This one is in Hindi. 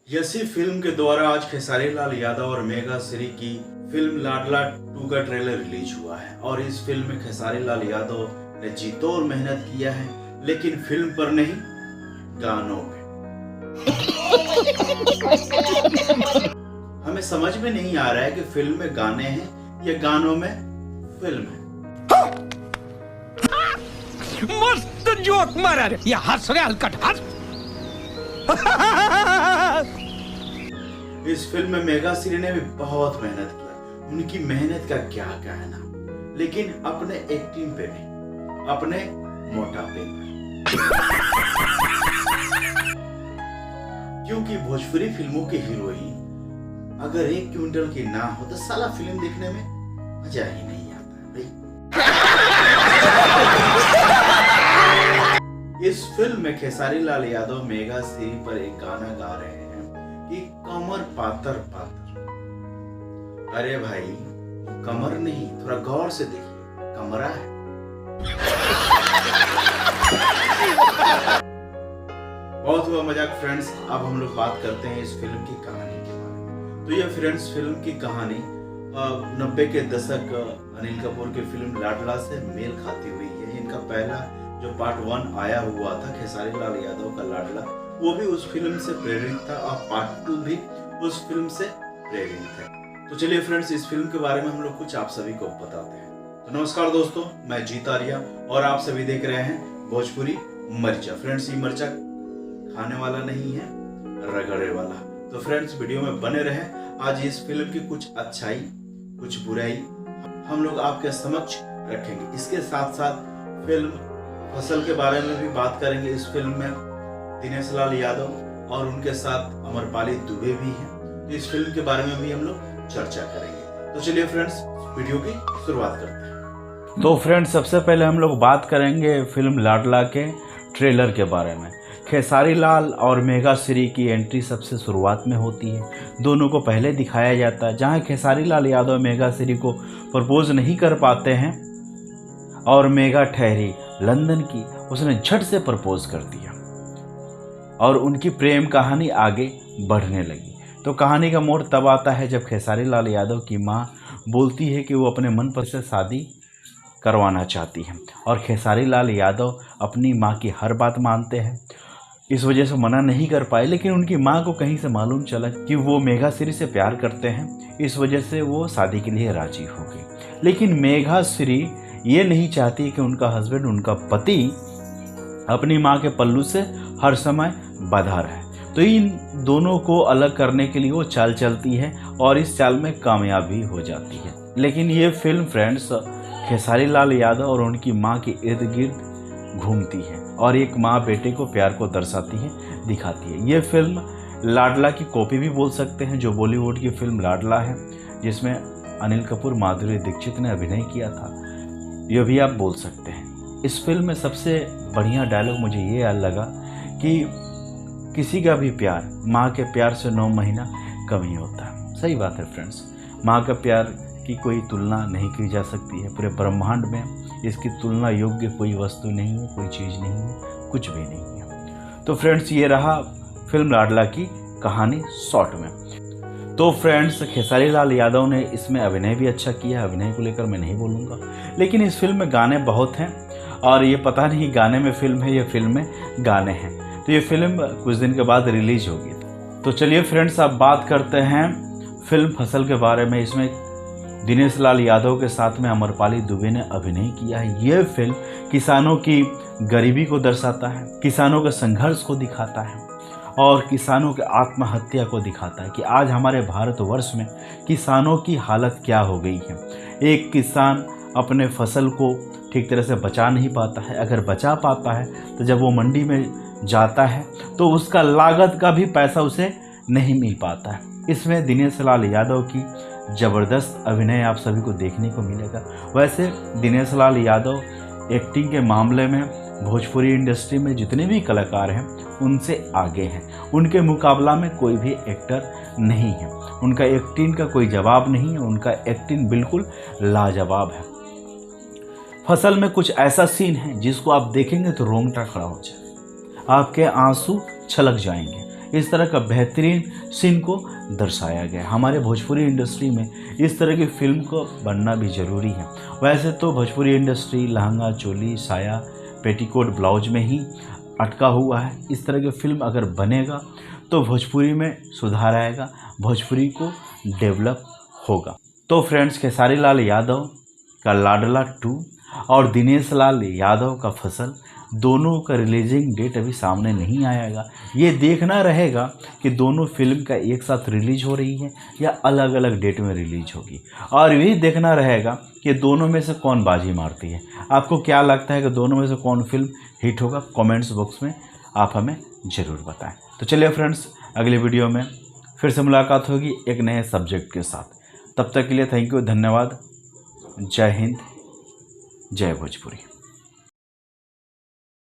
यसी फिल्म के द्वारा आज खेसारी लाल यादव और मेघा श्री की फिल्म लाडला 2 का ट्रेलर रिलीज हुआ है और इस फिल्म में खेसारी लाल यादव ने जी तोड़ मेहनत किया है, लेकिन फिल्म पर नहीं, गानों पे। हमें समझ में नहीं आ रहा है कि फिल्म में गाने हैं या गानों में फिल्म है। मस्त जोक मारा रे, ये हंस रहे हलकट हंस। इस फिल्म में मेघा श्री ने भी बहुत मेहनत किया, उनकी मेहनत का क्या कहना, लेकिन अपने एक्टिंग पे नहीं, अपने मोटापे पे। क्योंकि भोजपुरी फिल्मों की हीरोइन अगर 1 क्विंटल की ना हो तो साला फिल्म देखने में मजा ही नहीं आता भाई। इस फिल्म में खेसारी लाल यादव मेघा श्री पर एक गाना गा रहे हैं कि कमर पातर पातर। अरे भाई, कमर नहीं, थोड़ा गौर से देखिए, कमरा है। बहुत हुआ मजाक फ्रेंड्स, अब हम लोग बात करते हैं इस फिल्म की कहानी के बारे में। तो ये फ्रेंड्स फिल्म की कहानी 90 के दशक अनिल कपूर की फिल्म लाडला से मेल खाती हुई है। इनका पहला जो पार्ट 1 आया हुआ था खेसारी लाल यादव का लाडला, वो भी उस फिल्म से प्रेरित था और पार्ट 2 भी उस फिल्म से प्रेरित है। तो चलिए फ्रेंड्स, इस फिल्म के बारे में हम लोग कुछ आप सभी को बताते हैं। तो नमस्कार दोस्तों, मैं जीत आर्या और आप सभी देख रहे हैं भोजपुरी मर्चा। फ्रेंड्स, ये मर्चा खाने वाला नहीं है, रगड़े वाला। तो फ्रेंड्स, वीडियो में बने रहें। आज इस फिल्म की कुछ अच्छाई कुछ बुराई हम लोग आपके समक्ष रखेंगे। इसके साथ साथ फिल्म फसल के बारे में भी बात करेंगे। इस फिल्म में दिनेश लाल यादव और उनके साथ अमरपाली दुबे भी हैं, तो इस फिल्म के बारे में भी हम लोग चर्चा करेंगे। तो चलिए फ्रेंड्स, वीडियो की शुरुआत करते हैं। तो फ्रेंड्स, सबसे पहले हम लोग बात करेंगे फिल्म लाडला के ट्रेलर के बारे में। खेसारी लाल और मेघा श्री की एंट्री सबसे शुरुआत में होती है। दोनों को पहले दिखाया जाता है, जहां खेसारी लाल यादव मेघा श्री को प्रपोज नहीं कर पाते हैं और मेघा ठहरी लंदन की, उसने झट से प्रपोज कर दिया और उनकी प्रेम कहानी आगे बढ़ने लगी। तो कहानी का मोड़ तब आता है जब खेसारी लाल यादव की मां बोलती है कि वो अपने मनपसंद से शादी करवाना चाहती है और खेसारी लाल यादव अपनी मां की हर बात मानते हैं। इस वजह से मना नहीं कर पाए, लेकिन उनकी मां को कहीं से मालूम चला कि वो मेघा श्री से प्यार करते हैं, इस वजह से वो शादी के लिए राजी हो गई। लेकिन मेघा श्री ये नहीं चाहती कि उनका हस्बैंड, उनका पति अपनी मां के पल्लू से हर समय बंधा रहे। तो इन दोनों को अलग करने के लिए वो चाल चलती है और इस चाल में कामयाब भी हो जाती है। लेकिन ये फिल्म फ्रेंड्स खेसारी लाल यादव और उनकी मां के इर्द गिर्द घूमती है और एक माँ बेटे को प्यार को दर्शाती है, दिखाती है। ये फिल्म लाडला की कॉपी भी बोल सकते हैं, जो बॉलीवुड की फिल्म लाडला है, जिसमें अनिल कपूर माधुरी दीक्षित ने अभिनय किया था, यह भी आप बोल सकते हैं। इस फिल्म में सबसे बढ़िया डायलॉग मुझे ये लगा कि किसी का भी प्यार माँ के प्यार से 9 महीना कम ही होता है। सही बात है फ्रेंड्स, माँ का प्यार की कोई तुलना नहीं की जा सकती है। पूरे ब्रह्मांड में इसकी तुलना योग्य कोई वस्तु नहीं है, कोई चीज़ नहीं है, कुछ भी नहीं है। तो फ्रेंड्स, ये रहा फिल्म लाडला की कहानी शॉर्ट में। तो फ्रेंड्स, खेसारी लाल यादव ने इसमें अभिनय भी अच्छा किया। अभिनय को लेकर मैं नहीं बोलूँगा, लेकिन इस फिल्म में गाने बहुत हैं और ये पता नहीं गाने में फिल्म है या फिल्म में गाने हैं। तो ये फिल्म कुछ दिन के बाद रिलीज होगी। तो चलिए फ्रेंड्स, अब बात करते हैं फिल्म फसल के बारे में। इसमें दिनेश लाल यादव के साथ में अमरपाली दुबे ने अभिनय किया है। यह फिल्म किसानों की गरीबी को दर्शाता है, किसानों के संघर्ष को दिखाता है और किसानों के आत्महत्या को दिखाता है कि आज हमारे भारतवर्ष में किसानों की हालत क्या हो गई है। एक किसान अपने फसल को ठीक तरह से बचा नहीं पाता है, अगर बचा पाता है तो जब वो मंडी में जाता है तो उसका लागत का भी पैसा उसे नहीं मिल पाता है। इसमें दिनेश लाल यादव की ज़बरदस्त अभिनय आप सभी को देखने को मिलेगा। वैसे दिनेश लाल यादव एक्टिंग के मामले में भोजपुरी इंडस्ट्री में जितने भी कलाकार हैं उनसे आगे हैं। उनके मुकाबला में कोई भी एक्टर नहीं है। उनका एक्टिंग का कोई जवाब नहीं है, उनका एक्टिंग बिल्कुल लाजवाब है। फसल में कुछ ऐसा सीन है जिसको आप देखेंगे तो रोंगटा खड़ा हो जाए, आपके आंसू छलक जाएंगे। इस तरह का बेहतरीन सीन को दर्शाया गया। हमारे भोजपुरी इंडस्ट्री में इस तरह की फिल्म को बनना भी ज़रूरी है। वैसे तो भोजपुरी इंडस्ट्री लहंगा चोली साया पेटीकोट ब्लाउज में ही अटका हुआ है। इस तरह की फिल्म अगर बनेगा तो भोजपुरी में सुधार आएगा, भोजपुरी को डेवलप होगा। तो फ्रेंड्स, खेसारी लाल यादव का लाडला 2 और दिनेश लाल यादव का फसल, दोनों का रिलीजिंग डेट अभी सामने नहीं आएगा। ये देखना रहेगा कि दोनों फिल्म का एक साथ रिलीज हो रही है या अलग अलग डेट में रिलीज होगी, और यही देखना रहेगा कि दोनों में से कौन बाजी मारती है। आपको क्या लगता है कि दोनों में से कौन फिल्म हिट होगा? कमेंट्स बॉक्स में आप हमें ज़रूर बताएं। तो चलिए फ्रेंड्स, अगली वीडियो में फिर से मुलाकात होगी एक नए सब्जेक्ट के साथ। तब तक के लिए थैंक यू, धन्यवाद। जय हिंद, जय भोजपुरी।